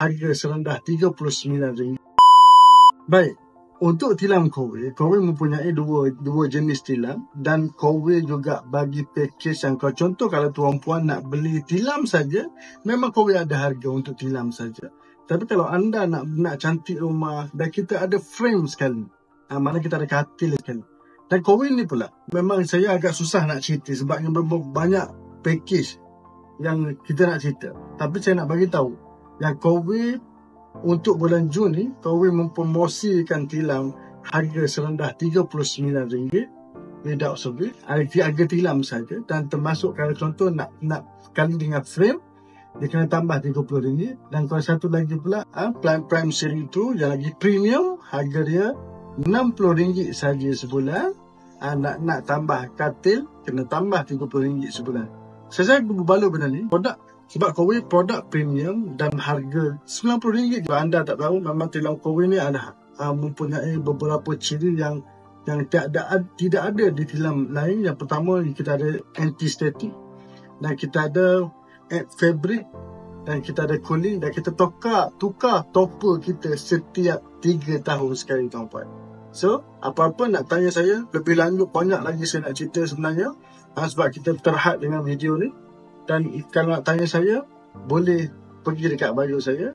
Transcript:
harga serendah RM39. Baik, untuk tilam Korea mempunyai dua jenis tilam, dan Korea juga bagi package yang contoh kalau tuan puan nak beli tilam saja, memang Korea ada harga untuk tilam saja. Tapi kalau anda nak cantik rumah, dan kita ada frame sekali, mana kita ada katil sekali. Dan Korea ni pula, memang saya agak susah nak cerita sebabnya banyak package yang kita nak cerita. Tapi saya nak bagi tahu yang Korea untuk bulan Jun ni, Korea mempromosikan tilam harga serendah RM39 without service, harga tilam saja, dan termasuk kalau contoh nak kali dengan frame, dia kena tambah RM30. Dan kalau satu lagi pula Prime Series tu yang lagi premium, harga dia RM60 saja sebulan. Nak tambah katil, kena tambah RM30 sebulan. Saya berbaloi benda ni sebab Korea produk premium dan harga RM90. Kalau anda tak tahu, memang tilam Korea ni ada mempunyai beberapa ciri yang tidak ada di tilam lain. Yang pertama, kita ada anti-static, dan kita ada fabric, dan kita ada cooling, dan kita tukar topper kita setiap 3 tahun sekali, tuan-puan. So, apa-apa nak tanya saya lebih lanjut, banyak lagi saya nak cerita sebenarnya, sebab kita terhad dengan video ni. Dan kalau nak tanya saya, boleh pergi dekat bio saya.